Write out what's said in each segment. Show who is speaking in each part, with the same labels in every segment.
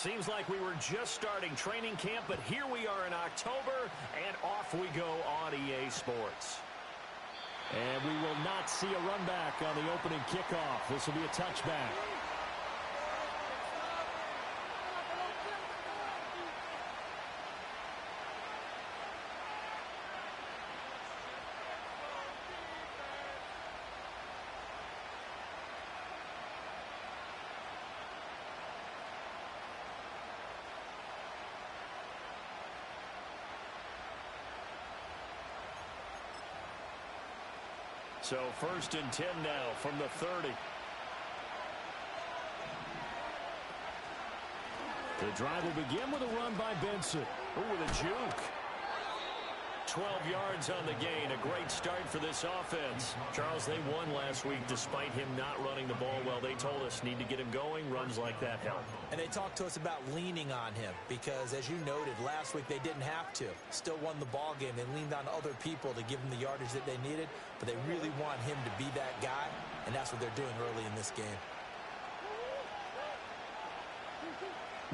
Speaker 1: Seems like we were just starting training camp, but here we are in October, and off we go on EA Sports.
Speaker 2: And we will not see a run back on the opening kickoff. This will be a touchback.
Speaker 1: So 1st and 10 now from the 30.
Speaker 2: The drive will begin with a run by Benson.
Speaker 1: Ooh, with a juke. 12 yards on the gain. A great start for this offense. Charles, they won last week despite him not running the ball well. They told us need to get him going. Runs like that help.
Speaker 3: And they talked to us about leaning on him because, as you noted, last week they didn't have to. Still won the ball game. They leaned on other people to give them the yardage that they needed, but they really want him to be that guy, and that's what they're doing early in this game.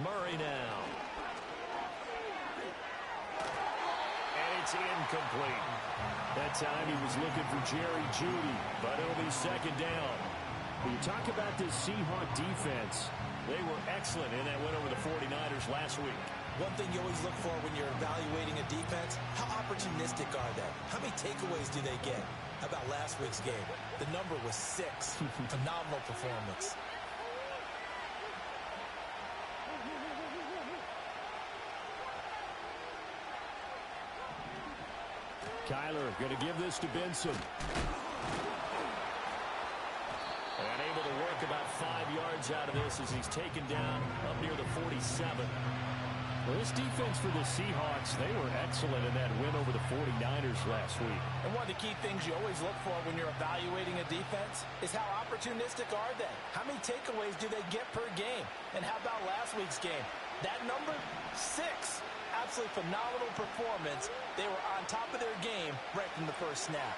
Speaker 1: Murray now. It's incomplete. That time he was looking for Jerry Jeudy, but it'll be 2nd down.
Speaker 2: When you talk about this Seahawk defense,
Speaker 1: they were excellent in that win over the 49ers last week.
Speaker 3: One thing you always look for when you're evaluating a defense, how opportunistic are they? How many takeaways do they get? How about last week's game? The number was 6. Phenomenal performance.
Speaker 2: Kyler going to give this to Benson.
Speaker 1: And able to work about 5 yards out of this as he's taken down up near the 47.
Speaker 2: Well, this defense for the Seahawks, they were excellent in that win over the 49ers last week.
Speaker 3: And one of the key things you always look for when you're evaluating a defense is how opportunistic are they? How many takeaways do they get per game? And how about last week's game? That number, 6. Absolutely phenomenal performance. They were on top of their game right from the first snap.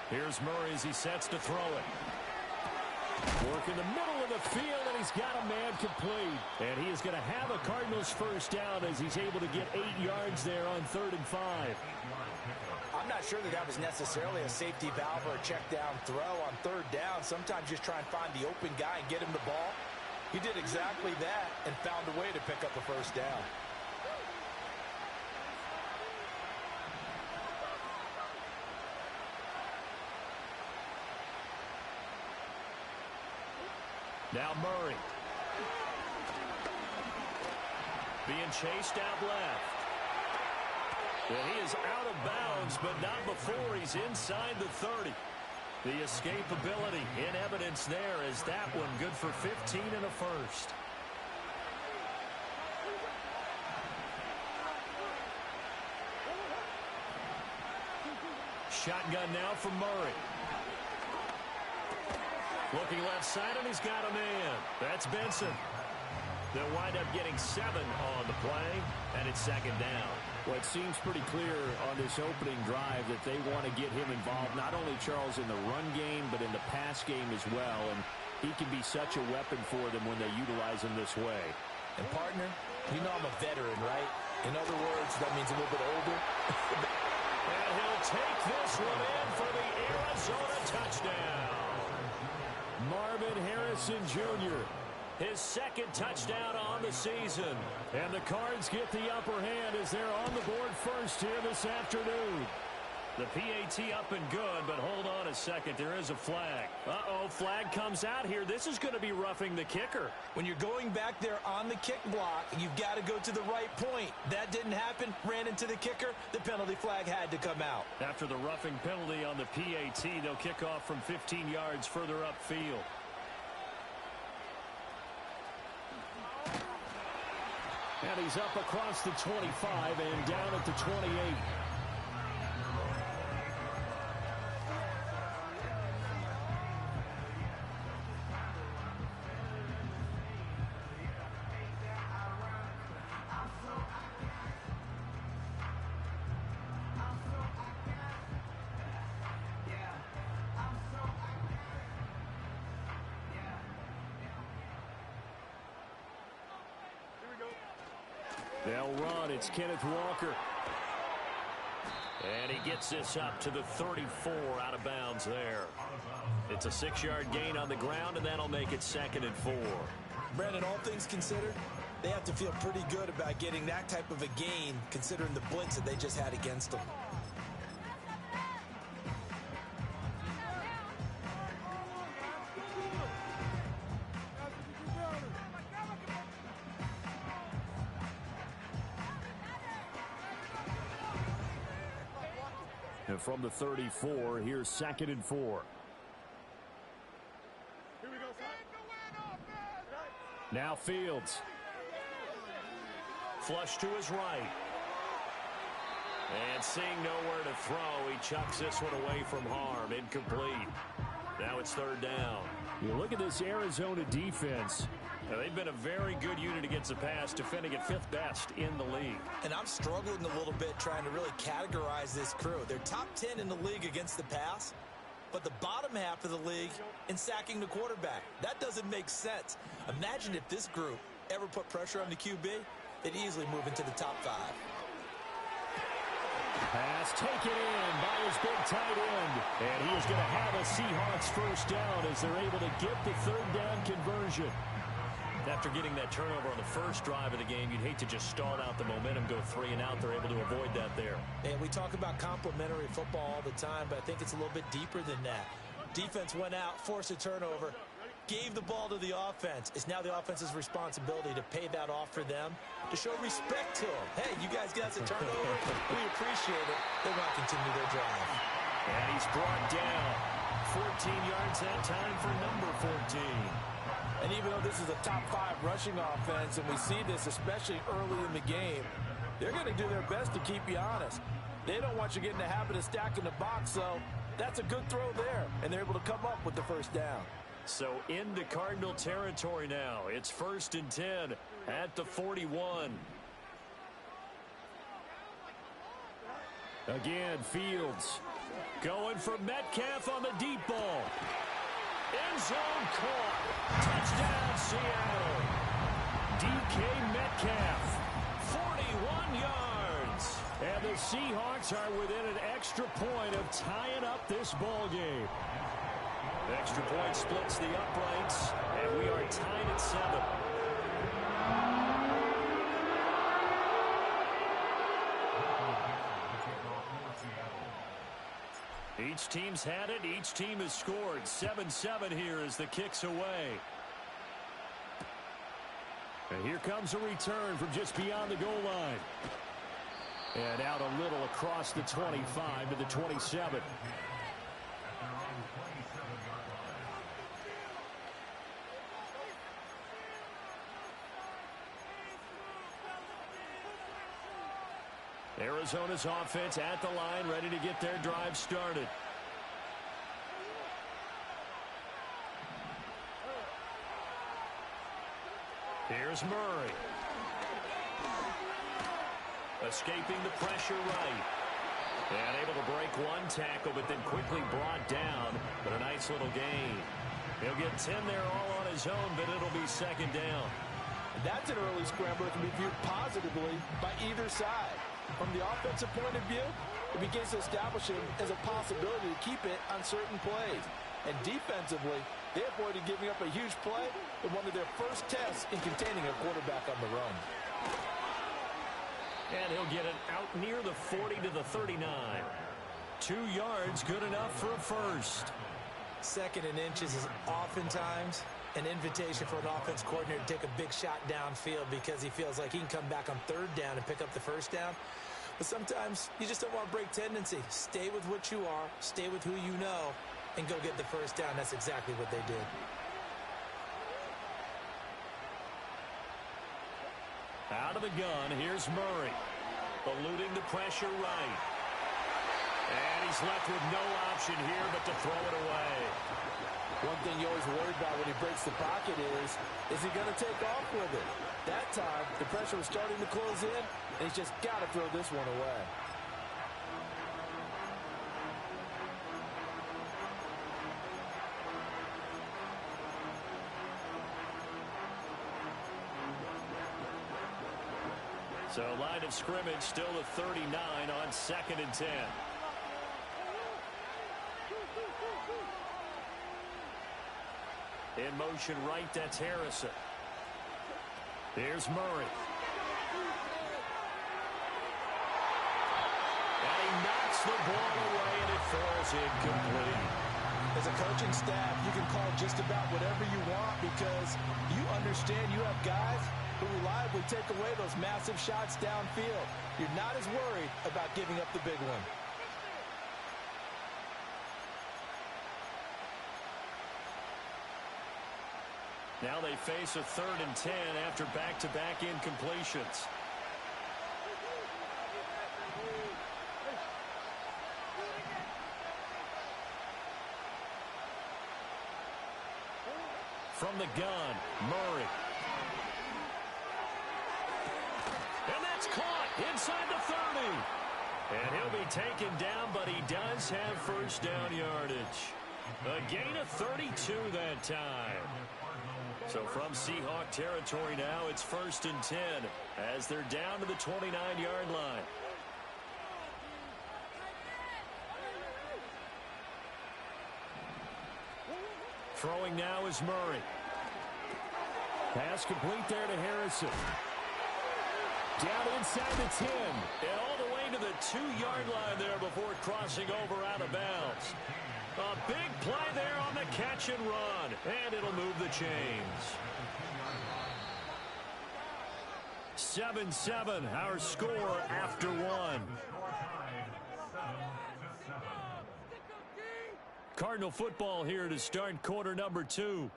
Speaker 1: Here's Murray as he sets to throw it.
Speaker 2: Work in the middle of the field, and he's got a man complete. And he is going to have a Cardinals first down as he's able to get 8 yards there on 3rd and 5.
Speaker 3: I'm not sure that was necessarily a safety valve or a check down throw on 3rd down. Sometimes just try and find the open guy and get him the ball. He did exactly that and found a way to pick up a first down.
Speaker 1: Now Murray. Being chased out left. And he is out of bounds, but not before he's inside the 30. The escapability in evidence there as that one good for 15 and a first. Shotgun now from Murray. Looking left side, and he's got a man. That's Benson. They'll wind up getting 7 on the play, and it's 2nd down.
Speaker 2: Well, it seems pretty clear on this opening drive that they want to get him involved, not only, Charles, in the run game, but in the pass game as well. And he can be such a weapon for them when they utilize him this way.
Speaker 3: And, partner, you know I'm a veteran, right? In other words, that means a little bit older.
Speaker 1: And he'll take this one in for the Arizona touchdown.
Speaker 2: Marvin Harrison Jr.,
Speaker 1: his 2nd touchdown on the season.
Speaker 2: And the Cards get the upper hand as they're on the board first here this afternoon.
Speaker 1: The PAT up and good, but hold on a second. There is a flag. Uh-oh, flag comes out here. This is going to be roughing the kicker.
Speaker 3: When you're going back there on the kick block, you've got to go to the right point. That didn't happen. Ran into the kicker. The penalty flag had to come out.
Speaker 1: After the roughing penalty on the PAT, they'll kick off from 15 yards further upfield.
Speaker 2: And he's up across the 25 and down at the 28. They'll run. It's Kenneth Walker.
Speaker 1: And he gets this up to the 34 out of bounds there. It's a 6-yard gain on the ground, and that'll make it 2nd and 4.
Speaker 3: Brandon, all things considered, they have to feel pretty good about getting that type of a gain considering the blitz that they just had against them.
Speaker 2: And from the 34, here's 2nd and 4. Now Fields.
Speaker 1: Flush to his right. And seeing nowhere to throw, he chucks this one away from harm. Incomplete. Now it's 3rd down.
Speaker 2: You look at this Arizona defense.
Speaker 1: Now, they've been a very good unit against the pass, defending at 5th best in the league.
Speaker 3: And I'm struggling a little bit trying to really categorize this crew. They're top 10 in the league against the pass, but the bottom half of the league in sacking the quarterback. That doesn't make sense. Imagine if this group ever put pressure on the QB, they'd easily move into the top 5.
Speaker 2: Pass taken in by his big tight end. And he is going to have a Seahawks first down as they're able to get the 3rd down conversion.
Speaker 1: After getting that turnover on the first drive of the game, you'd hate to just stall out the momentum, go 3 and out. They're able to avoid that there.
Speaker 3: And we talk about complementary football all the time, but I think it's a little bit deeper than that. Defense went out, forced a turnover, gave the ball to the offense. It's now the offense's responsibility to pay that off for them, to show respect to them. Hey, you guys got us a turnover. We appreciate it. They're going to continue their drive.
Speaker 1: And he's brought down 14 yards that time for number 14.
Speaker 3: And even though this is a top 5 rushing offense, and we see this especially early in the game, they're going to do their best to keep you honest. They don't want you getting the habit of stacking the box, so that's a good throw there, and they're able to come up with the first down.
Speaker 1: So into Cardinal territory now. It's 1st and 10 at the 41.
Speaker 2: Again, Fields going for Metcalf on the deep ball.
Speaker 1: End zone caught. Touchdown, Seattle.
Speaker 2: DK Metcalf.
Speaker 1: 41 yards.
Speaker 2: And the Seahawks are within an extra point of tying up this ball game.
Speaker 1: Extra point splits the uprights, and we are tied at 7. Each team's had it. Each team has scored. 7-7 here as the kick's away.
Speaker 2: And here comes a return from just beyond the goal line. And out a little across the 25 to the 27.
Speaker 1: Arizona's offense at the line, ready to get their drive started. Here's Murray. Escaping the pressure right. And able to break one tackle, but then quickly brought down. But a nice little gain. He'll get 10 there all on his own, but it'll be 2nd down.
Speaker 3: That's an early scramble that can be viewed positively by either side. From the offensive point of view, it begins to establish him as a possibility to keep it on certain plays. And defensively, they avoided giving up a huge play in one of their first tests in containing a quarterback on the run.
Speaker 1: And he'll get it out near the 40 to the 39. 2 yards, good enough for a first.
Speaker 3: 2nd and inches is oftentimes an invitation for an offense coordinator to take a big shot downfield because he feels like he can come back on 3rd down and pick up the first down. But sometimes you just don't want to break tendency. Stay with what you are, stay with who you know, and go get the first down. That's exactly what they did.
Speaker 1: Out of the gun, here's Murray. Eluding the pressure right. And he's left with no option here but to throw it away.
Speaker 3: One thing you always worry about when he breaks the pocket is he going to take off with it? That time, the pressure was starting to close in, and he's just got to throw this one away.
Speaker 1: So line of scrimmage still at 39 on 2nd and 10. In motion right, that's Harrison. Here's Murray. And he knocks the ball away, and it falls incomplete.
Speaker 3: As a coaching staff, you can call just about whatever you want because you understand you have guys who reliably take away those massive shots downfield. You're not as worried about giving up the big one.
Speaker 1: Now they face a 3rd and 10 after back-to-back incompletions. From the gun, Murray. And that's caught inside the 30. And he'll be taken down, but he does have first down yardage. A gain of 32 that time. So from Seahawk territory now, it's 1st and 10 as they're down to the 29-yard line. Throwing now is Murray. Pass complete there to Harrison. Down inside the 10. And all the way to the 2-yard line there before crossing over out of bounds. A big play there on the catch and run. And it'll move the chains. 7-7, our score after 1. Cardinal football here to start quarter number 2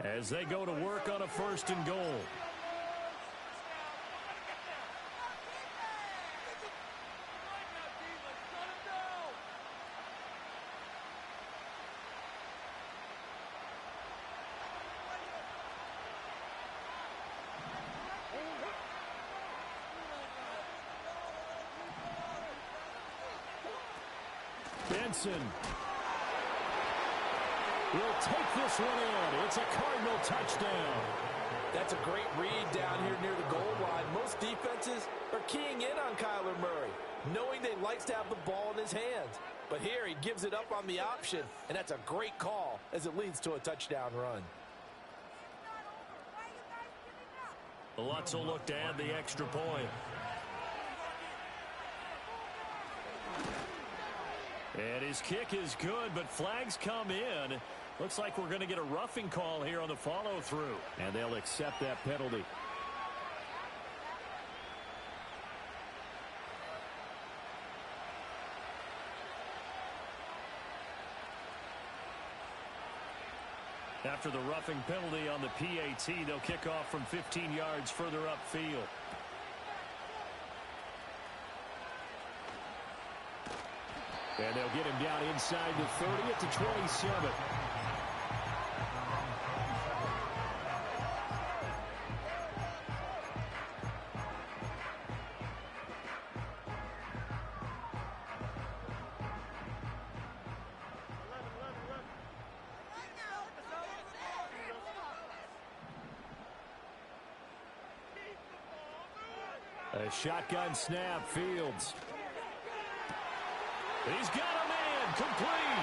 Speaker 1: as they go to work on a 1st and goal. Benson will take this one in. It's a Cardinal touchdown.
Speaker 3: That's a great read down here near the goal line. Most defenses are keying in on Kyler Murray, knowing they likes to have the ball in his hands. But here he gives it up on the option, and that's a great call as it leads to a touchdown run.
Speaker 1: Lutz will look to add the extra point. And his kick is good, but flags come in. Looks like we're going to get a roughing call here on the follow-through.
Speaker 2: And they'll accept that penalty.
Speaker 1: After the roughing penalty on the PAT, they'll kick off from 15 yards further upfield.
Speaker 2: And they'll get him down inside the 30 at the 27. A shotgun snap, Fields.
Speaker 1: He's got a man, complete.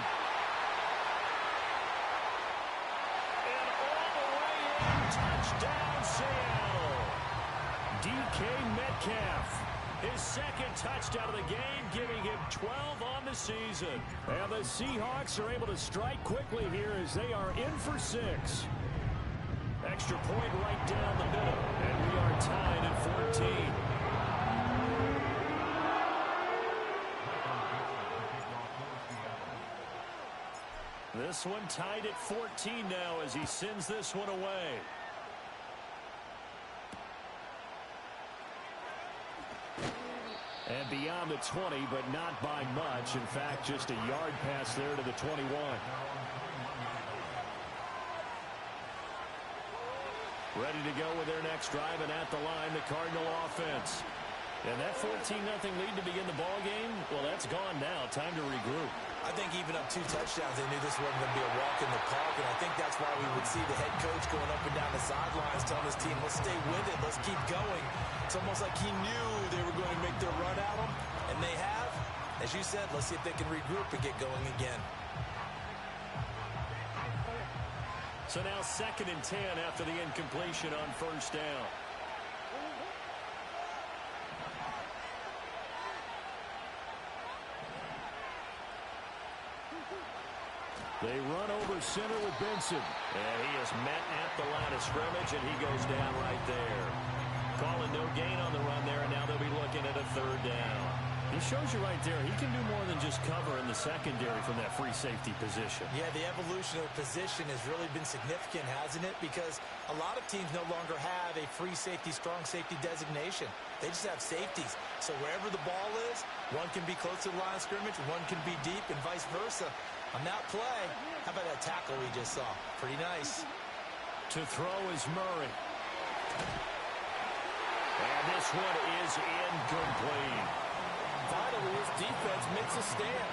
Speaker 1: And all the way in, touchdown Seattle. DK Metcalf, his 2nd touchdown of the game, giving him 12 on the season.
Speaker 2: And the Seahawks are able to strike quickly here as they are in for 6.
Speaker 1: Extra point right down the middle, and we are tied at 14. This one tied at 14 now as he sends this one away.
Speaker 2: And beyond the 20, but not by much. In fact, just a yard pass there to the 21.
Speaker 1: Ready to go with their next drive, and at the line, the Cardinal offense. And that 14-0 lead to begin the ball game, well, that's gone now. Time to regroup.
Speaker 3: I think even up 2 touchdowns, they knew this wasn't going to be a walk in the park, and I think that's why we would see the head coach going up and down the sidelines telling his team, let's stay with it, let's keep going. It's almost like he knew they were going to make their run at him, and they have. As you said, let's see if they can regroup and get going again.
Speaker 1: So now 2nd and 10 after the incompletion on 1st down.
Speaker 2: They run over center with Benson.
Speaker 1: And he is met at the line of scrimmage, and he goes down right there. Calling no gain on the run there, and now they'll be looking at a 3rd down.
Speaker 2: He shows you right there, he can do more than just cover in the secondary from that free safety position.
Speaker 3: Yeah, the evolution of the position has really been significant, hasn't it? Because a lot of teams no longer have a free safety, strong safety designation. They just have safeties. So wherever the ball is, one can be close to the line of scrimmage, one can be deep, and vice versa. On that play, how about that tackle we just saw? Pretty nice.
Speaker 1: To throw is Murray. And this one is incomplete.
Speaker 3: Finally, his defense makes a stand.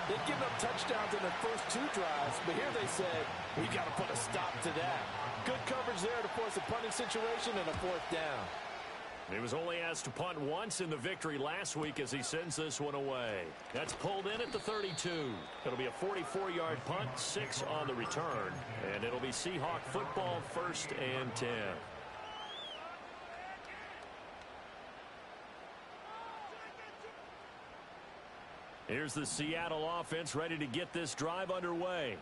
Speaker 3: They've given up touchdowns in their first 2 drives, but here they said, we got to put a stop to that. Good coverage there to force a punting situation and a 4th down.
Speaker 1: He was only asked to punt once in the victory last week as he sends this one away. That's pulled in at the 32. It'll be a 44-yard punt, 6 on the return. And it'll be Seahawk football, 1st and 10. Here's the Seattle offense ready to get this drive underway.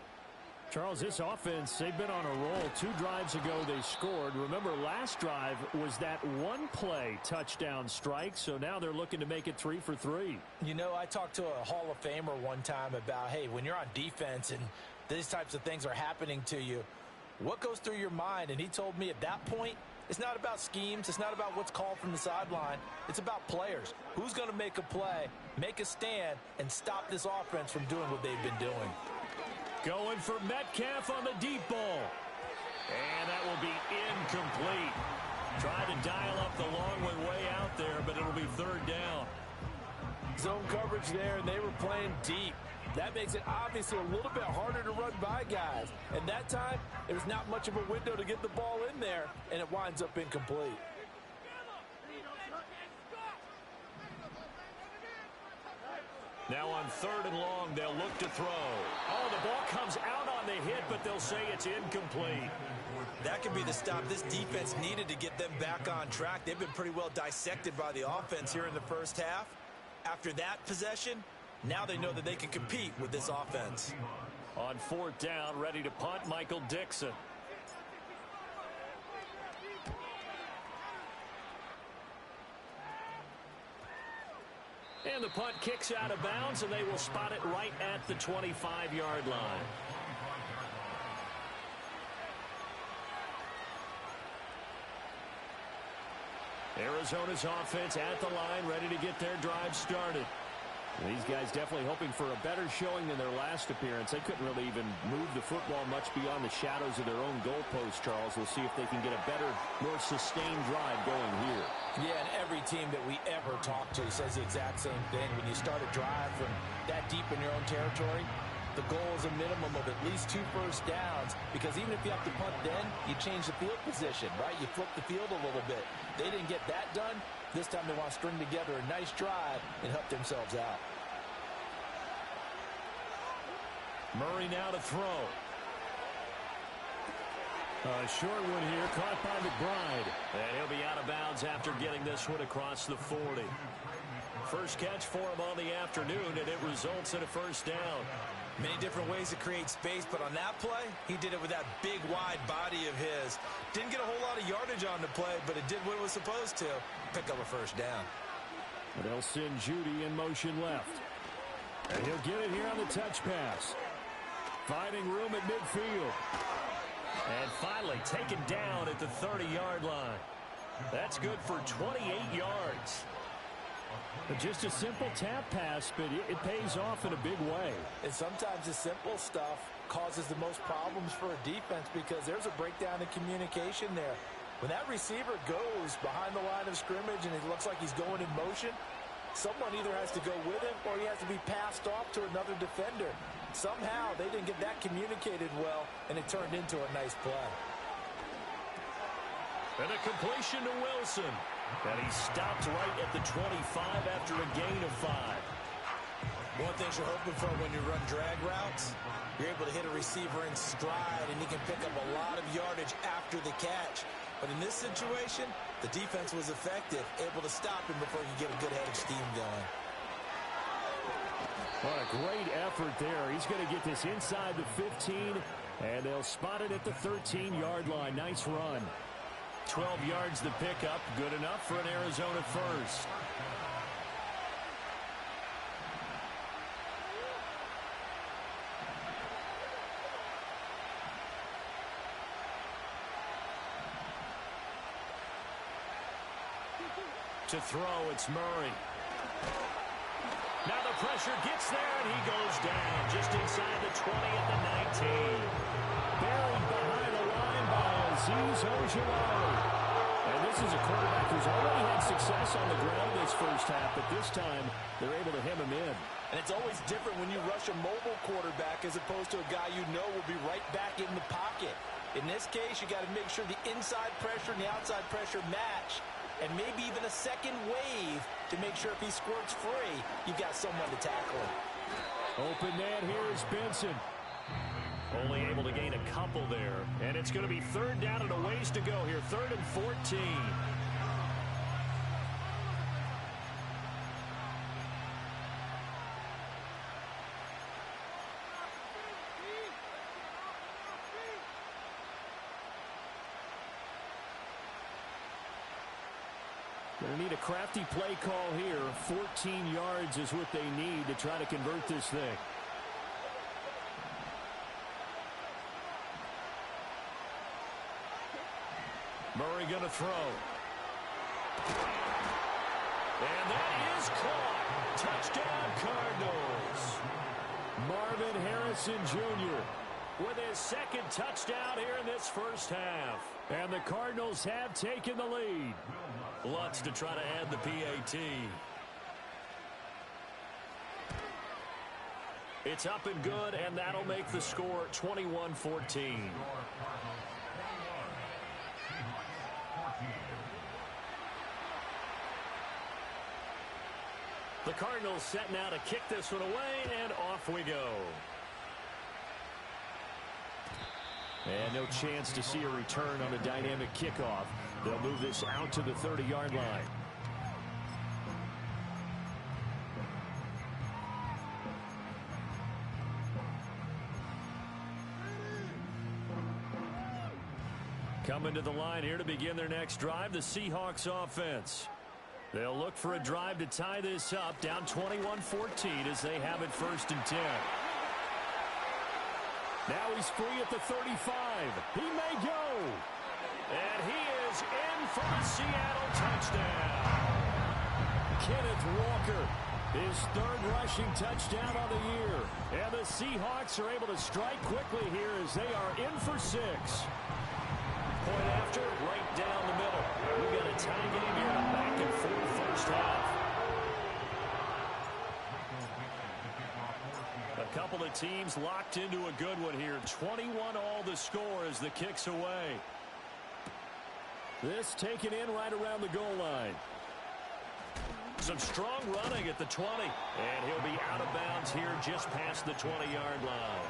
Speaker 2: Charles, this offense, they've been on a roll. 2 drives ago they scored. Remember, last drive was that 1-play touchdown strike, so now they're looking to make it 3 for 3.
Speaker 3: You know, I talked to a Hall of Famer one time about, hey, when you're on defense and these types of things are happening to you, what goes through your mind? And he told me at that point, it's not about schemes. It's not about what's called from the sideline. It's about players. Who's going to make a play, make a stand, and stop this offense from doing what they've been doing?
Speaker 1: Going for Metcalf on the deep ball. And that will be incomplete. Tried to dial up the long one way out there, but it'll be 3rd down.
Speaker 3: Zone coverage there, and they were playing deep. That makes it obviously a little bit harder to run by guys. And that time, there was not much of a window to get the ball in there, and it winds up incomplete.
Speaker 1: Now on 3rd and long, they'll look to throw. Oh, the ball comes out on the hit, but they'll say it's incomplete.
Speaker 3: That could be the stop this defense needed to get them back on track. They've been pretty well dissected by the offense here in the first half. After that possession, now they know that they can compete with this offense.
Speaker 1: On 4th down, ready to punt, Michael Dixon. And the punt kicks out of bounds, and they will spot it right at the 25-yard line. Arizona's offense at the line, ready to get their drive started.
Speaker 2: These guys definitely hoping for a better showing than their last appearance. They couldn't really even move the football much beyond the shadows of their own goalpost, Charles. We'll see if they can get a better, more sustained drive going here.
Speaker 3: Yeah, and every team that we ever talk to says the exact same thing. When you start a drive from that deep in your own territory, the goal is a minimum of at least 2 first downs, because even if you have to punt then, you change the field position, right? You flip the field a little bit. They didn't get that done. This time they want to string together a nice drive and help themselves out.
Speaker 1: Murray now to throw.
Speaker 2: A short one here, caught by McBride.
Speaker 1: And he'll be out of bounds after getting this one across the 40. First catch for him on the afternoon, and it results in a first down.
Speaker 3: Many different ways to create space, but on that play, he did it with that big, wide body of his. Didn't get a whole lot of yardage on the play, but it did what it was supposed to. Pick up a first down.
Speaker 2: But they'll send Judy in motion left. And he'll get it here on the touch pass. Finding room at midfield.
Speaker 1: And finally taken down at the 30-yard line. That's good for 28 yards.
Speaker 2: But just a simple tap pass, but it pays off in a big way.
Speaker 3: And sometimes the simple stuff causes the most problems for a defense because there's a breakdown in communication there. When that receiver goes behind the line of scrimmage and it looks like he's going in motion, Someone either has to go with him or he has to be passed off to another defender. Somehow they didn't get that communicated well, and it turned into a nice play.
Speaker 1: And a completion to Wilson. And he stopped right at the 25 after a gain of 5.
Speaker 3: One thing you're hoping for when you run drag routes, you're able to hit a receiver in stride, and he can pick up a lot of yardage after the catch. But in this situation, the defense was effective, able to stop him before he could get a good head of steam going.
Speaker 2: What a great effort there. He's going to get this inside the 15, and they'll spot it at the 13-yard line. Nice run.
Speaker 1: 12 yards to pick up. Good enough for an Arizona first. To throw, it's Murray. Now the pressure gets there, and he goes down just inside the 20 at the 19.
Speaker 2: Buried behind the line by Azeez Ojulari. And this is a quarterback who's already had success on the ground this first half, but this time they're able to hem him in.
Speaker 3: And it's always different when you rush a mobile quarterback as opposed to a guy you know will be right back in the pocket. In this case, you got to make sure the inside pressure and the outside pressure match, and maybe even a second wave to make sure if he squirts free, you've got someone to tackle him.
Speaker 2: Open man here is Benson.
Speaker 1: Only able to gain a couple there. And it's going to be third down and a ways to go here. 3rd and 14.
Speaker 2: Going to need a crafty play call here. 14 yards is what they need to try to convert this thing.
Speaker 1: Murray going to throw. And that is caught. Touchdown, Cardinals.
Speaker 2: Marvin Harrison Jr.
Speaker 1: with his second touchdown here in this first half.
Speaker 2: And the Cardinals have taken the lead.
Speaker 1: Lutz to try to add the PAT. It's up and good, and that'll make the score 21-14. The Cardinals set now to kick this one away, and off we go.
Speaker 2: And no chance to see a return on a dynamic kickoff. They'll move this out to the 30-yard line.
Speaker 1: Coming to the line here to begin their next drive, the Seahawks offense. They'll look for a drive to tie this up, down 21-14 as they have it 1st and 10.
Speaker 2: Now he's free at the 35. He may go.
Speaker 1: And he is in for the Seattle touchdown.
Speaker 2: Kenneth Walker, his 3rd rushing touchdown on the year.
Speaker 1: And the Seahawks are able to strike quickly here as they are in for 6. Point after, right down the middle. We got a tie game here, a back and forth first half. A couple of teams locked into a good one here. 21 all the score as the kick's away.
Speaker 2: This taken in right around the goal line.
Speaker 1: Some strong running at the 20. And he'll be out of bounds here just past the 20-yard line.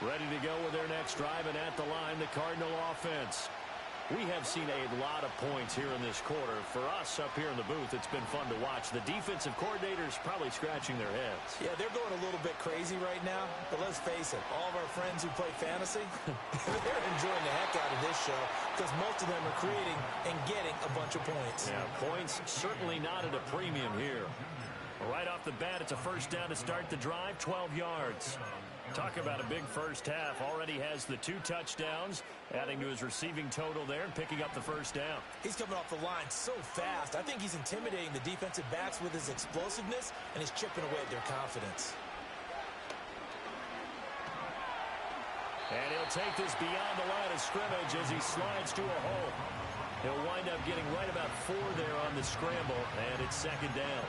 Speaker 1: Ready to go with their next drive, and at the line, the Cardinal offense. We have seen a lot of points here in this quarter. For us up here in the booth, it's been fun to watch. The defensive coordinators probably scratching their heads.
Speaker 3: Yeah, they're going a little bit crazy right now, but let's face it, all of our friends who play fantasy, they're enjoying the heck out of this show because most of them are creating and getting a bunch of points.
Speaker 1: Yeah, points certainly not at a premium here. Right off the bat, it's a first down to start the drive, 12 yards. Talk about a big first half. Already has the 2 touchdowns, adding to his receiving total there and picking up the first down.
Speaker 3: He's coming off the line so fast. I think he's intimidating the defensive backs with his explosiveness, and he's chipping away at their confidence.
Speaker 1: And he'll take this beyond the line of scrimmage as he slides to a hole. He'll wind up getting right about 4 there on the scramble, and it's second down.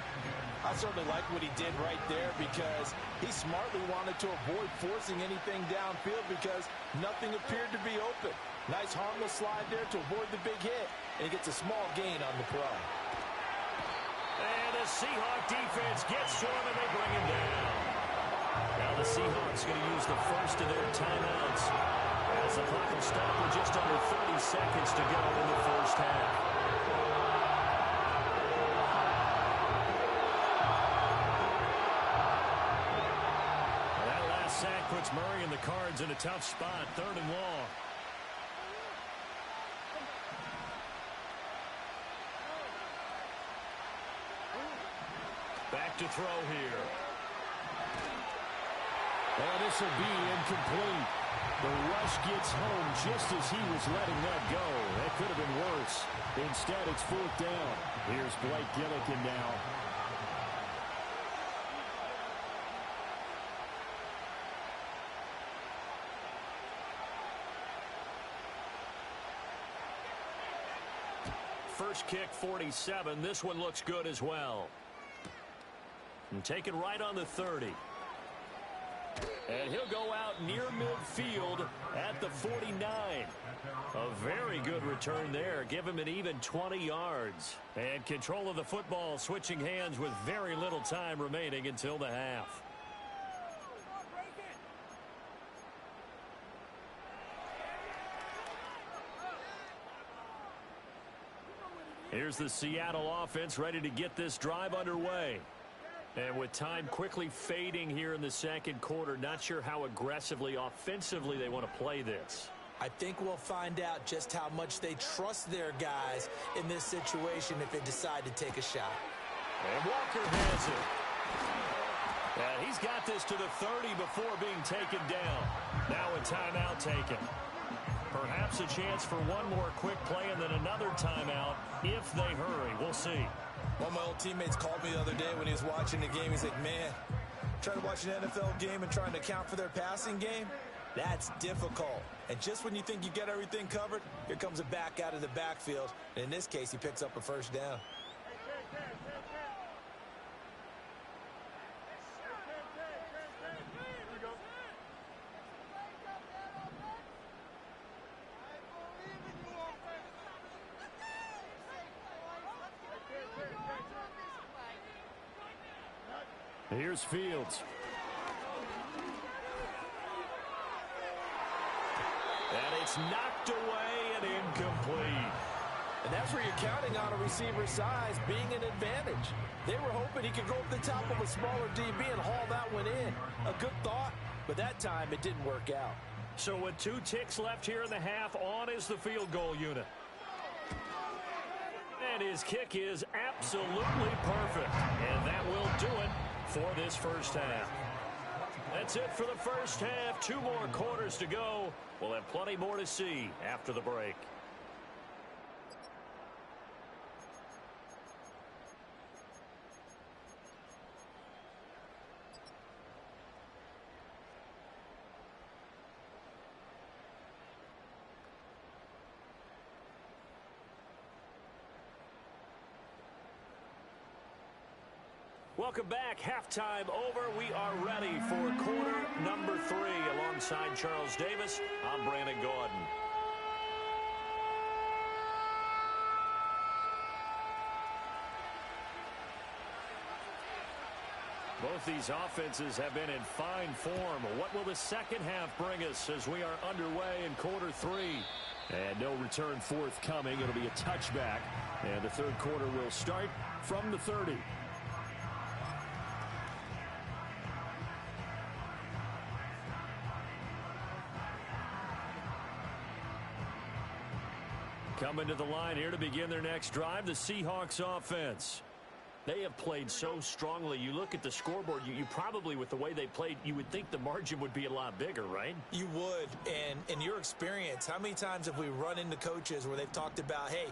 Speaker 3: I certainly like what he did right there because he smartly wanted to avoid forcing anything downfield because nothing appeared to be open. Nice harmless slide there to avoid the big hit, and he gets a small gain on the play.
Speaker 1: And the Seahawk defense gets to him, and they bring him down. Now the Seahawks going to use the first of their timeouts as the clock will stop with just under 30 seconds to go in the first half. Sack puts Murray and the Cards in a tough spot, 3rd and long. Back to throw here.
Speaker 2: Oh, this will be incomplete. The rush gets home just as he was letting that go. That could have been worse. Instead, it's 4th down. Here's Blake Gillikin now.
Speaker 1: First kick, 47. This one looks good as well. And taken right on the 30. And he'll go out near midfield at the 49. A very good return there. Give him an even 20 yards. And control of the football, switching hands with very little time remaining until the half. Here's the Seattle offense ready to get this drive underway. And with time quickly fading here in the second quarter, not sure how aggressively, offensively they want to play this.
Speaker 3: I think we'll find out just how much they trust their guys in this situation if they decide to take a shot.
Speaker 1: And Walker has it. And he's got this to the 30 before being taken down. Now a timeout taken. Perhaps a chance for one more quick play and then another timeout if they hurry. We'll see.
Speaker 3: One of my old teammates called me the other day when he was watching the game. He's like, man, trying to watch an NFL game and trying to account for their passing game, that's difficult. And just when you think you get everything covered, here comes a back out of the backfield. And in this case, he picks up a first down.
Speaker 2: Here's Fields.
Speaker 1: And it's knocked away and incomplete.
Speaker 3: And that's where you're counting on a receiver's size being an advantage. They were hoping he could go up the top of a smaller DB and haul that one in. A good thought, but that time it didn't work out.
Speaker 1: So with 2 ticks left here in the half, on is the field goal unit. And his kick is absolutely perfect. And that will do it for this first half. That's it for the first half. 2 more quarters to go. We'll have plenty more to see after the break. Welcome back. Halftime over. We are ready for quarter number 3. Alongside Charles Davis, I'm Brandon Gaudin. Both these offenses have been in fine form. What will the second half bring us as we are underway in quarter 3?
Speaker 2: And no return forthcoming. It'll be a touchback. And the third quarter will start from the 30.
Speaker 1: Coming to the line here to begin their next drive, the Seahawks offense. They have played so strongly. You look at the scoreboard, you probably, with the way they played, you would think the margin would be a lot bigger, right?
Speaker 3: You would. And in your experience, how many times have we run into coaches where they've talked about, hey,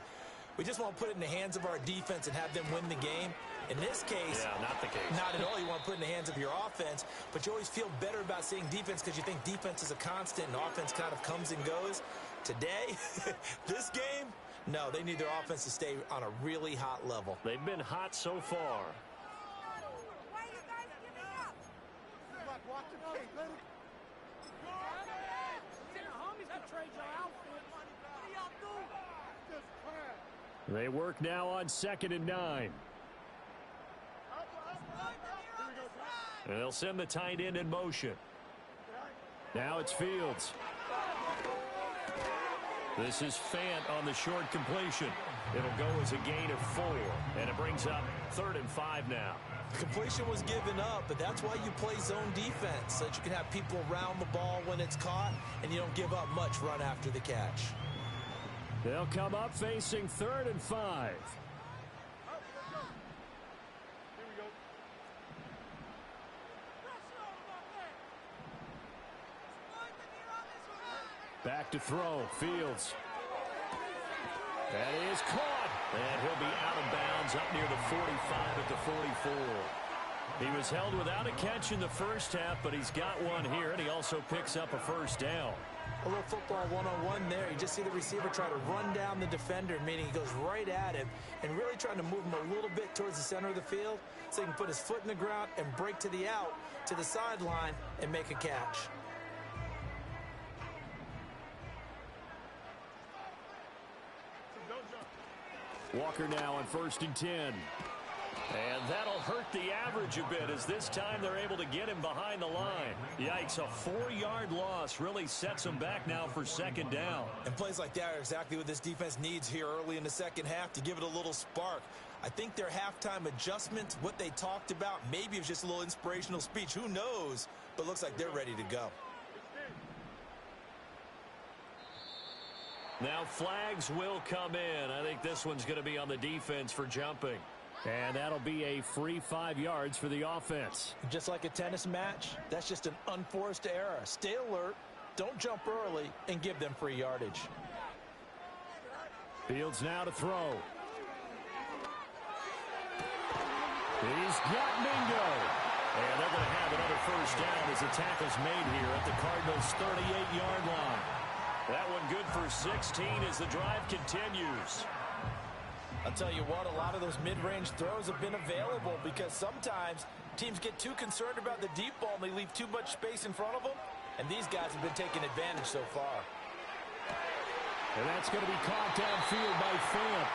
Speaker 3: we just want to put it in the hands of our defense and have them win the game? In this case,
Speaker 1: yeah, not the case.
Speaker 3: Not at all. You want to put it in the hands of your offense, but you always feel better about seeing defense because you think defense is a constant and offense kind of comes and goes. Today, this game, no, they need their offense to stay on a really hot level.
Speaker 1: They've been hot so far.
Speaker 4: Why are you guys giving up? Watch the tape. Let it go. The homies can trade your outfit. What do y'all do? Just crap.
Speaker 2: They work now on 2nd and 9.
Speaker 1: And they'll send the tight end in motion.
Speaker 2: Now it's Fields.
Speaker 1: This is Fant on the short completion. It'll go as a gain of 4, and it brings up 3rd and 5 now.
Speaker 3: Completion was given up, but that's why you play zone defense, so that you can have people around the ball when it's caught, and you don't give up much run after the catch.
Speaker 2: They'll come up facing 3rd and 5. Back to throw, Fields. That is caught.
Speaker 1: And he'll be out of bounds up near the 45 at the 44. He was held without a catch in the first half, but he's got one here, and he also picks up a first down.
Speaker 3: A little football one-on-one there. You just see the receiver try to run down the defender, meaning he goes right at him and really trying to move him a little bit towards the center of the field so he can put his foot in the ground and break to the out, to the sideline, and make a catch.
Speaker 2: Walker now on 1st and 10.
Speaker 1: And that'll hurt the average a bit as this time they're able to get him behind the line. Yikes, a 4-yard loss really sets them back now for 2nd down.
Speaker 3: And plays like that are exactly what this defense needs here early in the second half to give it a little spark. I think their halftime adjustments, what they talked about, maybe it was just a little inspirational speech. Who knows? But looks like they're ready to go.
Speaker 1: Now flags will come in. I think this one's going to be on the defense for jumping.
Speaker 2: And that'll be a free 5 yards for the offense.
Speaker 3: Just like a tennis match, that's just an unforced error. Stay alert, don't jump early, and give them free yardage.
Speaker 2: Fields now to throw. He's got Mingo.
Speaker 1: And they're going to have another first down as the tackle's made here at the Cardinals' 38-yard line. That one good for 16 as the drive continues.
Speaker 3: I'll tell you what, a lot of those mid-range throws have been available because sometimes teams get too concerned about the deep ball and they leave too much space in front of them, and these guys have been taking advantage so far.
Speaker 2: And that's going to be caught downfield by Fant.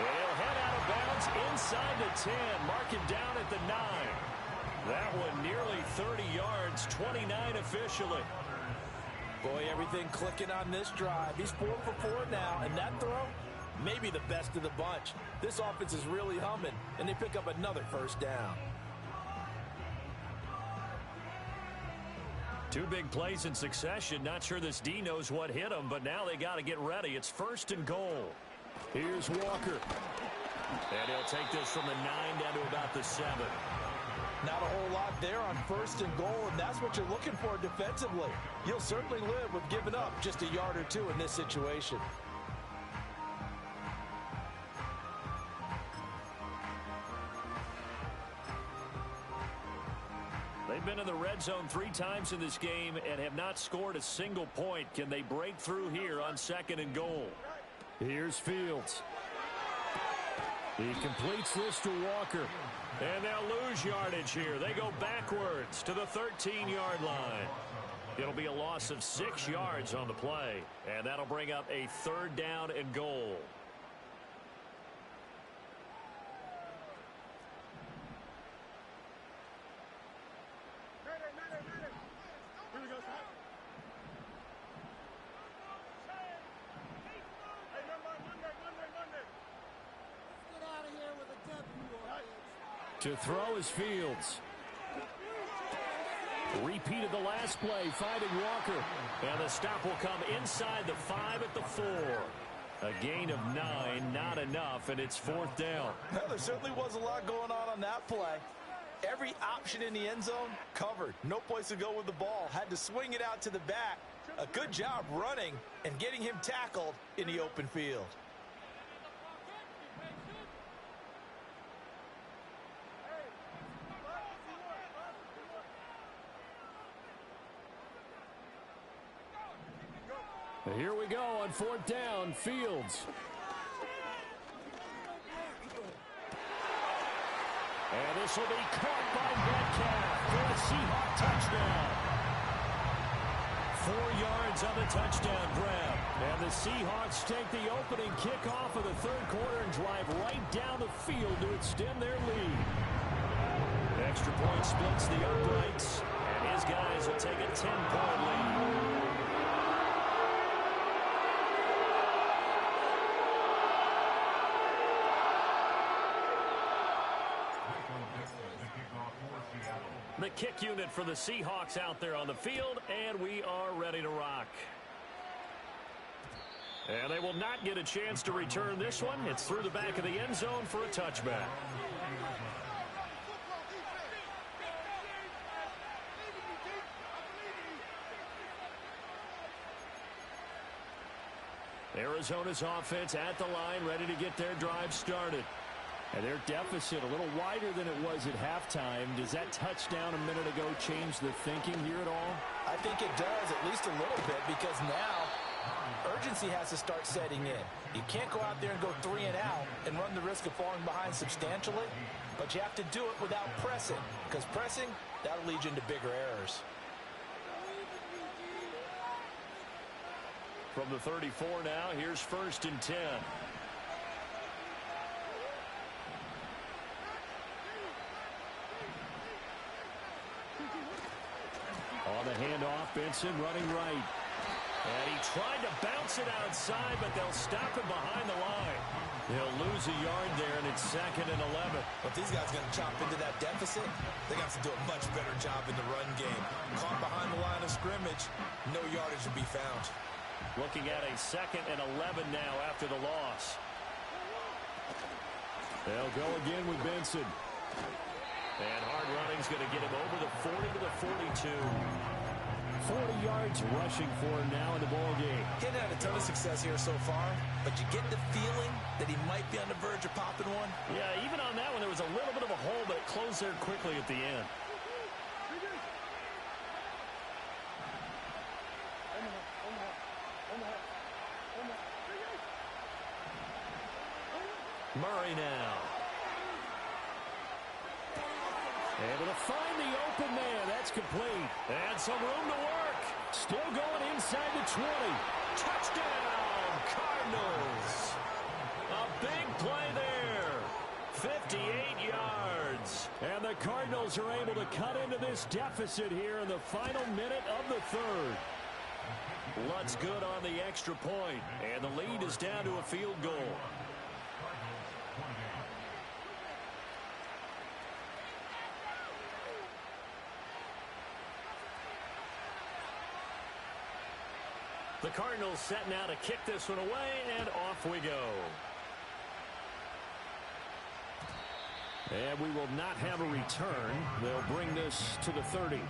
Speaker 1: And he'll head out of bounds inside the 10, mark him down at the 9. That one nearly 30 yards, 29 officially.
Speaker 3: Boy, everything clicking on this drive. He's 4 for 4 now, and that throw, maybe the best of the bunch. This offense is really humming, and they pick up another first down.
Speaker 1: 2 big plays in succession. Not sure this D knows what hit him, but now they got to get ready. It's 1st and goal.
Speaker 2: Here's Walker.
Speaker 1: And he'll take this from the 9 down to about the 7.
Speaker 3: Not a whole lot there on 1st and goal, and that's what you're looking for defensively. You'll certainly live with giving up just a yard or 2 in this situation.
Speaker 1: They've been in the red zone 3 times in this game and have not scored a single point. Can they break through here on 2nd and goal?
Speaker 2: Here's Fields. He completes this to Walker.
Speaker 1: And they'll lose yardage here. They go backwards to the 13-yard line. It'll be a loss of 6 yards on the play. And that'll bring up a 3rd down and goal.
Speaker 2: To throw is Fields. Repeated the last play, finding Walker.
Speaker 1: And the stop will come inside the 5 at the 4. A gain of 9, not enough, and it's 4th down.
Speaker 3: Well, there certainly was a lot going on that play. Every option in the end zone covered. No place to go with the ball. Had to swing it out to the back. A good job running and getting him tackled in the open field.
Speaker 2: Here we go on 4th down. Fields. And this will be caught by Metcalf for a Seahawk touchdown.
Speaker 1: 4 yards on the touchdown grab.
Speaker 2: And the Seahawks take the opening kickoff of the 3rd quarter and drive right down the field to extend their lead.
Speaker 1: Extra point splits the uprights, and his guys will take a 10-point lead. The kick unit for the Seahawks out there on the field, and we are ready to rock. And they will not get a chance to return this one. It's through the back of the end zone for a touchback. Arizona's offense at the line, ready to get their drive started.
Speaker 2: And their deficit a little wider than it was at halftime. Does that touchdown a minute ago change the thinking here at all?
Speaker 3: I think it does, at least a little bit, because now urgency has to start setting in. You can't go out there and go 3 and out and run the risk of falling behind substantially, but you have to do it without pressing, because pressing, that'll lead you into bigger errors.
Speaker 1: From the 34 now, here's 1st and 10.
Speaker 2: On the handoff, Benson running right.
Speaker 1: And he tried to bounce it outside, but they'll stop him behind the line. He'll lose a yard there, and it's 2nd and 11.
Speaker 3: But these guys are going to chop into that deficit. They got to do a much better job in the run game. Caught behind the line of scrimmage, no yardage to be found.
Speaker 1: Looking at a 2nd and 11 now after the loss.
Speaker 2: They'll go again with Benson.
Speaker 1: And hard running's going to get him over the 40 to the 42.
Speaker 2: 40 yards rushing for him now in the ball game.
Speaker 3: He hasn't had a ton of success here so far, but you get the feeling that he might be on the verge of popping one.
Speaker 1: Yeah, even on that one, there was a little bit of a hole, but it closed there quickly at the end. Murray now.
Speaker 2: Able to find the open man. That's complete.
Speaker 1: And some room to work.
Speaker 2: Still going inside the 20.
Speaker 1: Touchdown, Cardinals. A big play there. 58 yards.
Speaker 2: And the Cardinals are able to cut into this deficit here in the final minute of the 3rd.
Speaker 1: Lutt's good on the extra point. And the lead is down to a field goal. The Cardinals set now to kick this one away, and off we go.
Speaker 2: And we will not have a return. They'll bring this to the 30.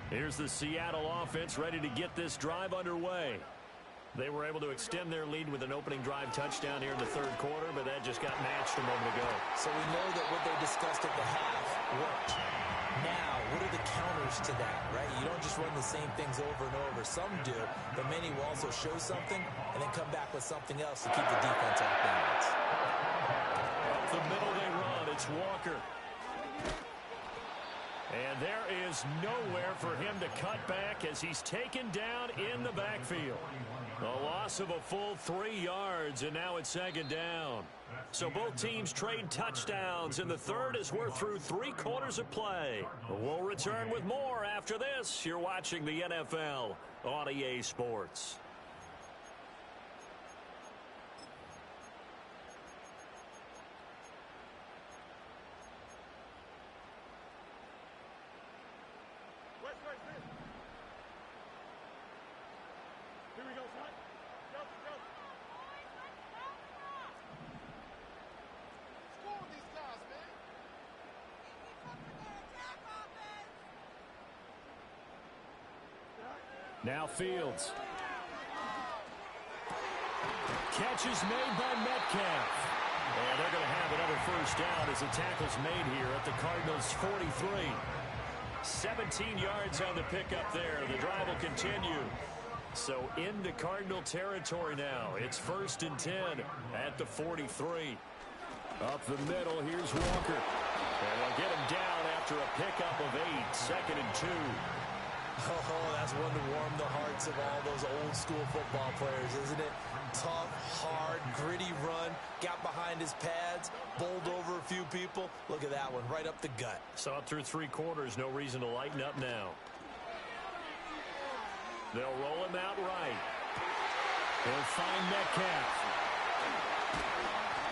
Speaker 1: Here's the Seattle offense ready to get this drive underway. They were able to extend their lead with an opening drive touchdown here in the 3rd quarter, but that just got matched a moment ago.
Speaker 3: So we know that what they discussed at the half worked. Now, what are the counters to that, right? You don't just run the same things over and over. Some do, but many will also show something and then come back with something else to keep the defense off balance.
Speaker 1: Up the middle they run. It's Walker. And there is nowhere for him to cut back as he's taken down in the backfield. A loss of a full 3 yards, and now it's 2nd down. So both teams trade touchdowns in the 3rd as we're through 3 quarters of play. We'll return with more after this. You're watching the NFL on EA Sports.
Speaker 2: Now Fields. Catch is made by Metcalf. And they're going to have another first down as the tackle's made here at the Cardinals' 43. 17 yards on the pickup there. The drive will continue. So into Cardinal territory now. It's 1st and 10 at the 43. Up the middle, here's Walker. And they'll get him down after a pickup of 8. 2nd and 2.
Speaker 3: Oh, that's one to warm the hearts of all those old school football players, isn't it? Tough, hard, gritty run. Got behind his pads, bowled over a few people. Look at that one, right up the gut.
Speaker 1: Saw it through 3 quarters. No reason to lighten up now. They'll roll him out right. They'll find Metcalf.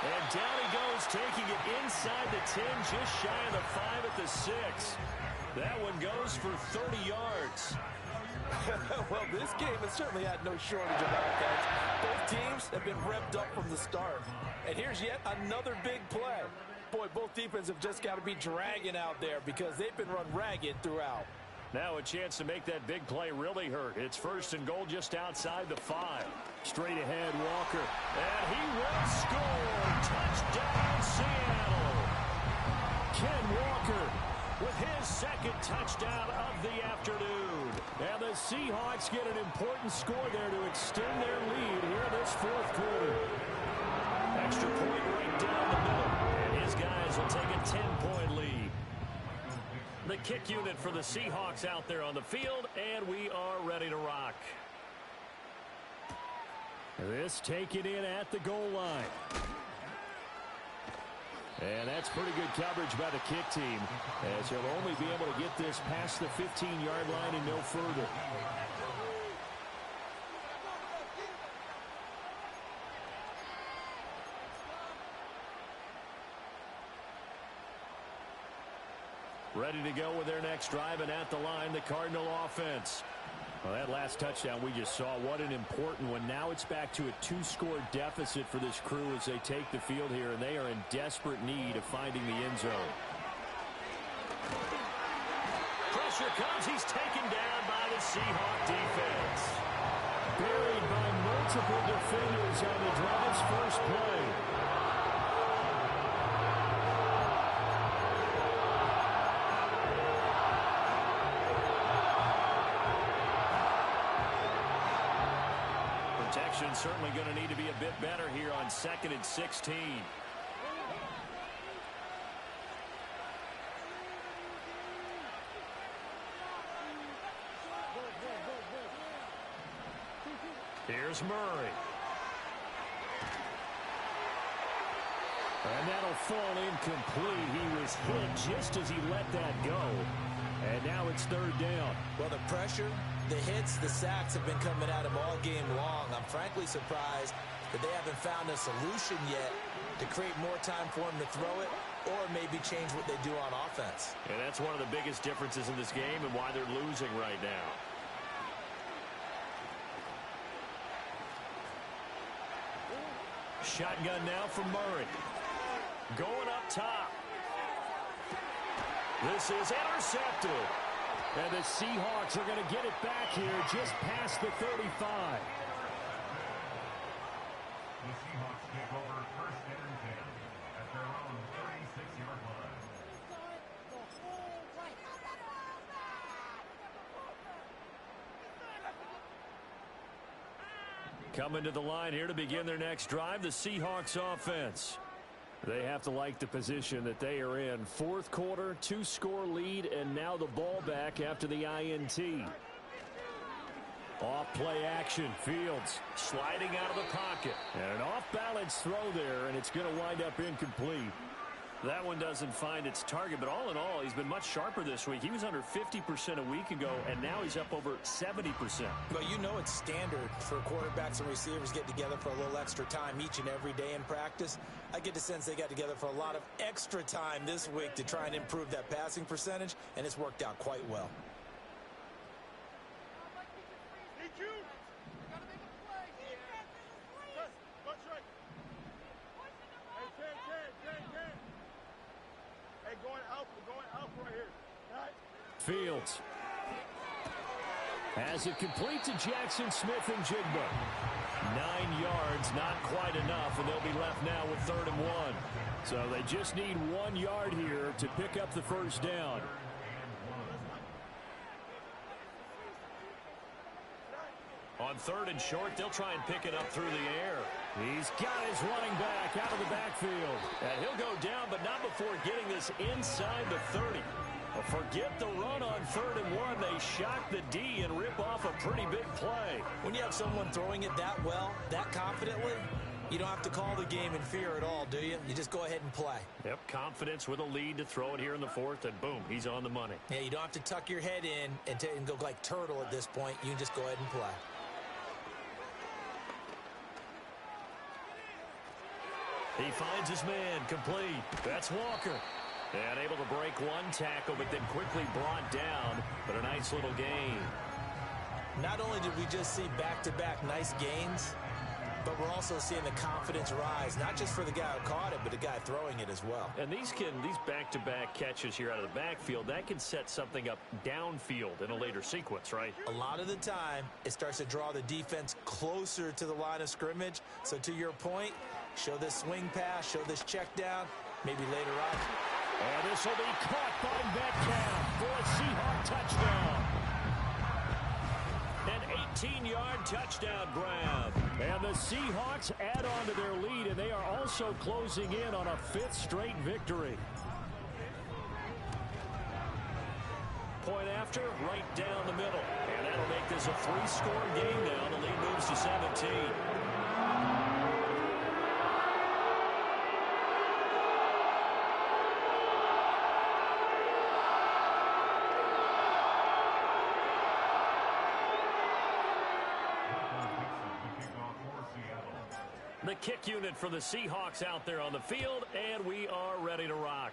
Speaker 1: And down he goes, taking it inside the 10, just shy of the 5 at the 6. That one goes for 30 yards.
Speaker 3: Well, this game has certainly had no shortage of offense. Both teams have been revved up from the start. And here's yet another big play. Boy, both defenses have just got to be dragging out there because they've been run ragged throughout.
Speaker 1: Now a chance to make that big play really hurt. It's 1st and goal just outside the 5.
Speaker 2: Straight ahead, Walker.
Speaker 1: And he will score. Touchdown, Seattle.
Speaker 2: Ken Walker
Speaker 1: with his 2nd touchdown of the afternoon.
Speaker 2: And the Seahawks get an important score there to extend their lead here this 4th quarter.
Speaker 1: Extra point right down the middle. And his guys will take a 10-point lead. The kick unit for the Seahawks out there on the field, and we are ready to rock.
Speaker 2: This taken in at the goal line. And that's pretty good coverage by the kick team, as he'll only be able to get this past the 15-yard line and no further.
Speaker 1: Ready to go with their next drive, and at the line, the Cardinal offense.
Speaker 2: Well, that last touchdown we just saw, what an important one. Now it's back to a 2-score deficit for this crew as they take the field here, and they are in desperate need of finding the end zone.
Speaker 1: Pressure comes. He's taken down by the Seahawk defense.
Speaker 2: Buried by multiple defenders on the drive's first play.
Speaker 1: Protection's certainly going to need to be a bit better here on 2nd and 16. Here's Murray.
Speaker 2: And that'll fall incomplete. He was hit just as he let that go. And now it's 3rd down.
Speaker 3: Well, the pressure, the hits, the sacks have been coming at him all game long. I'm frankly surprised that they haven't found a solution yet to create more time for him to throw it or maybe change what they do on offense.
Speaker 1: And that's one of the biggest differences in this game and why they're losing right now. Shotgun now from Murray. Going up top. This is intercepted.
Speaker 2: And the Seahawks are going to get it back here just past the 35.
Speaker 5: The Seahawks take over 1st and 10 at their own 36-yard line.
Speaker 1: Coming to the line here to begin their next drive, the Seahawks offense.
Speaker 2: They have to like the position that they are in. 4th quarter, 2-score lead, and now the ball back after the INT. Off play action. Fields
Speaker 1: Sliding out of the pocket.
Speaker 2: and an off-balance throw there, and it's going to wind up incomplete.
Speaker 1: That one doesn't find its target, but all in all, he's been much sharper this week. He was under 50% a week ago, and now he's up over 70%.
Speaker 3: But you know it's standard for quarterbacks and receivers get together for a little extra time each and every day in practice. I get the sense they got together for a lot of extra time this week to try and improve that passing percentage, and it's worked out quite well.
Speaker 2: Fields. As it complete to Jackson Smith and Jigba.
Speaker 1: 9 yards, not quite enough, and they'll be left now with 3rd and 1.
Speaker 2: So they just need 1 yard here to pick up the first down.
Speaker 1: On 3rd and short, they'll try and pick it up through the air.
Speaker 2: He's got his running back out of the backfield.
Speaker 1: And he'll go down, but not before getting this inside the 30. Forget the run on 3rd and 1. They shock the D and rip off a pretty big play.
Speaker 3: When you have someone throwing it that well, that confidently, you don't have to call the game in fear at all, do you? You just go ahead and play.
Speaker 1: Yep, confidence with a lead to throw it here in the 4th, and boom, he's on the money.
Speaker 3: Yeah, you don't have to tuck your head in and go like turtle at this point. You can just go ahead and play.
Speaker 1: He finds his man, complete. That's Walker. And able to break 1 tackle, but then quickly brought down. But a nice little gain.
Speaker 3: Not only did we just see back-to-back nice gains, but we're also seeing the confidence rise, not just for the guy who caught it, but the guy throwing it as well.
Speaker 1: And these back-to-back catches here out of the backfield, that can set something up downfield in a later sequence, right?
Speaker 3: A lot of the time, it starts to draw the defense closer to the line of scrimmage. So to your point, show this swing pass, show this check down, maybe later on.
Speaker 2: And this will be caught by Metcalf for a Seahawk touchdown.
Speaker 1: An 18-yard touchdown grab.
Speaker 2: And the Seahawks add on to their lead, and they are also closing in on a 5th straight victory.
Speaker 1: Point after, right down the middle. And that'll make this a 3-score game now. The lead moves to 17. The kick unit for the Seahawks out there on the field, and we are ready to rock.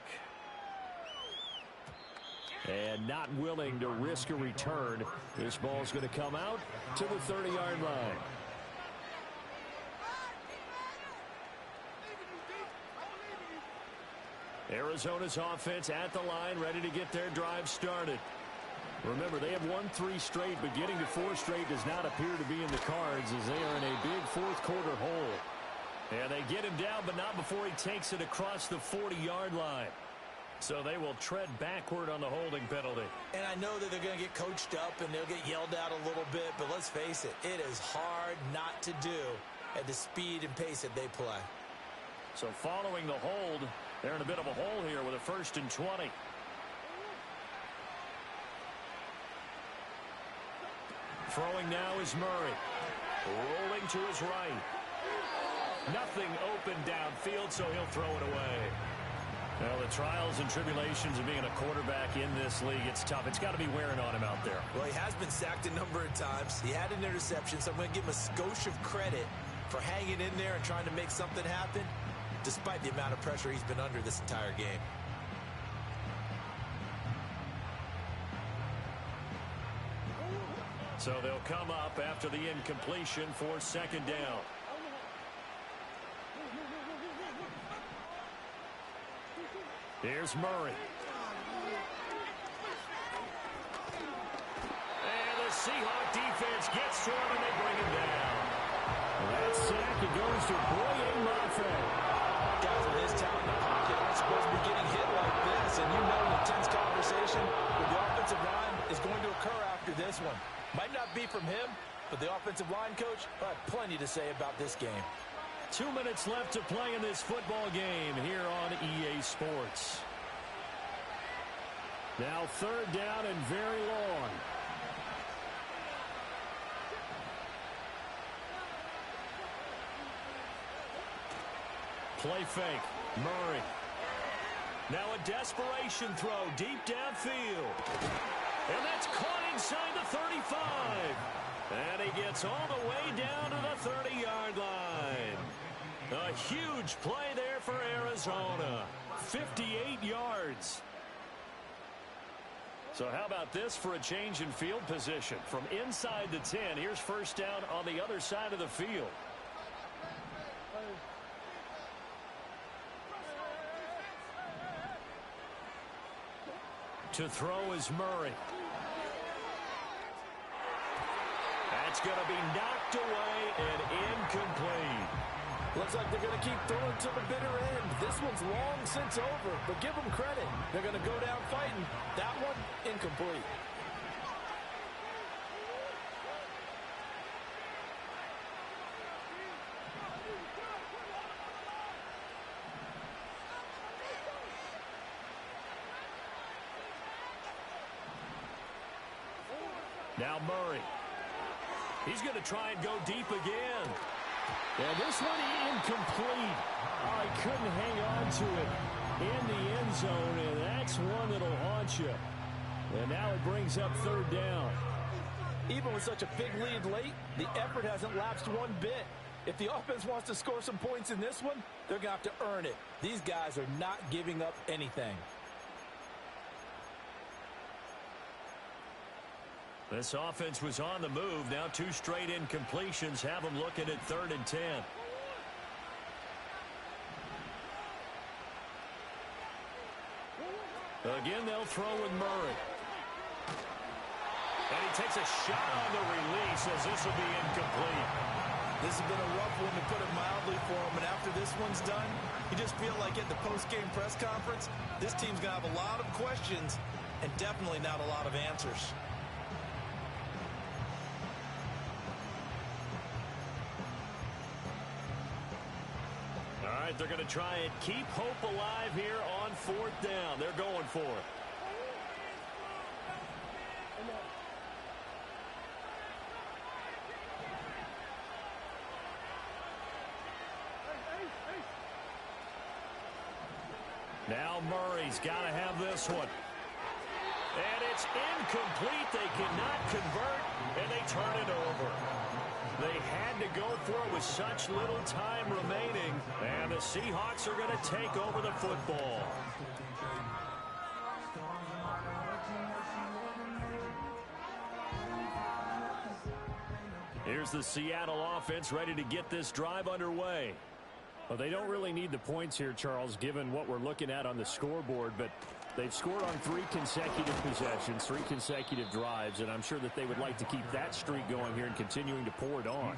Speaker 2: And not willing to risk a return. This ball's going to come out to the 30-yard line.
Speaker 1: Arizona's offense at the line, ready to get their drive started.
Speaker 2: Remember, they have won 3 straight, but getting to 4 straight does not appear to be in the cards as they are in a big 4th quarter hole.
Speaker 1: And they get him down, but not before he takes it across the 40-yard line. So they will tread backward on the holding penalty.
Speaker 3: And I know that they're going to get coached up and they'll get yelled at a little bit, but let's face it, it is hard not to do at the speed and pace that they play.
Speaker 1: So following the hold, they're in a bit of a hole here with a 1st and 20. Throwing now is Murray. Rolling to his right. Nothing open downfield, so he'll throw it away. Well, the trials and tribulations of being a quarterback in this league, it's tough. It's got to be wearing on him out there.
Speaker 3: Well, he has been sacked a number of times. He had an interception, so I'm going to give him a skosh of credit for hanging in there and trying to make something happen, despite the amount of pressure he's been under this entire game.
Speaker 1: So they'll come up after the incompletion for 2nd down. Here's Murray. And the Seahawk defense gets to him, and they bring him down.
Speaker 2: That sack, it goes to Boye Mafe.
Speaker 3: Guys with his talent in the pocket aren't supposed to be getting hit like this, and you know an intense conversation with the offensive line is going to occur after this one. Might not be from him, but the offensive line coach will have plenty to say about this game.
Speaker 1: 2 minutes left to play in this football game here on EA Sports.
Speaker 2: Now 3rd down and very long.
Speaker 1: Play fake. Murray. Now a desperation throw deep downfield. And that's caught inside the 35. And he gets all the way down to the 30-yard line. A huge play there for Arizona. 58 yards. So how about this for a change in field position? From inside the 10, here's 1st down on the other side of the field. To throw is Murray. It's going to be knocked away and incomplete.
Speaker 3: Looks like they're going to keep throwing to the bitter end. This one's long since over, but give them credit. They're going to go down fighting. That one, incomplete.
Speaker 1: Now Murray. He's going to try and go deep again.
Speaker 2: And this one incomplete. Oh, he couldn't hang on to it in the end zone, and that's one that'll haunt you. And now it brings up third down.
Speaker 3: Even with such a big lead late, the effort hasn't lapsed one bit. If the offense wants to score some points in this one, they're going to have to earn it. These guys are not giving up anything.
Speaker 1: This offense was on the move. Now 2 straight incompletions have them looking at 3rd and 10. Again, they'll throw with Murray. And he takes a shot on the release as this will be incomplete.
Speaker 3: This has been a rough one, to put it mildly, for him. And after this one's done, you just feel like at the post-game press conference, this team's going to have a lot of questions and definitely not a lot of answers.
Speaker 1: All right, they're going to try and keep hope alive here on 4th down. They're going for it. Now Murray's got to have this one. And it's incomplete. They cannot convert, and they turn it over. They had to go for it with such little time remaining, and the Seahawks are going to take over the football. Here's the Seattle offense ready to get this drive underway.
Speaker 2: Well, they don't really need the points here, Charles, given what we're looking at on the scoreboard, but they've scored on 3 consecutive possessions, 3 consecutive drives, and I'm sure that they would like to keep that streak going here and continuing to pour it on.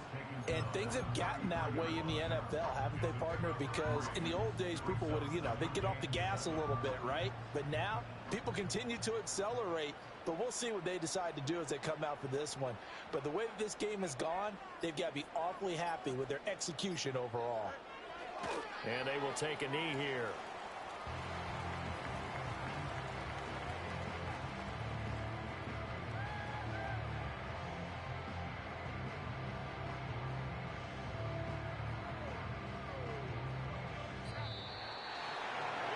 Speaker 3: And things have gotten that way in the NFL, haven't they, partner? Because in the old days, people would, they'd get off the gas a little bit, right? But now, people continue to accelerate. But we'll see what they decide to do as they come out for this one. But the way that this game has gone, they've got to be awfully happy with their execution overall.
Speaker 1: And they will take a knee here.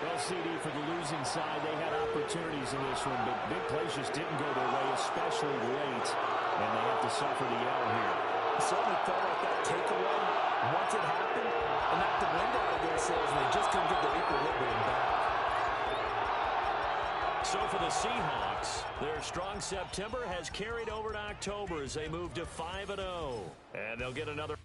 Speaker 2: Well, CD, for the losing side, they had opportunities in this one, but big plays just didn't go their way, especially late, and they have to suffer the L here.
Speaker 3: It certainly felt like that takeaway, once it happened, and knocked the wind out of their sails, and they just couldn't get their equilibrium back.
Speaker 1: So for the Seahawks, their strong September has carried over to October as they move to 5-0. And they'll get another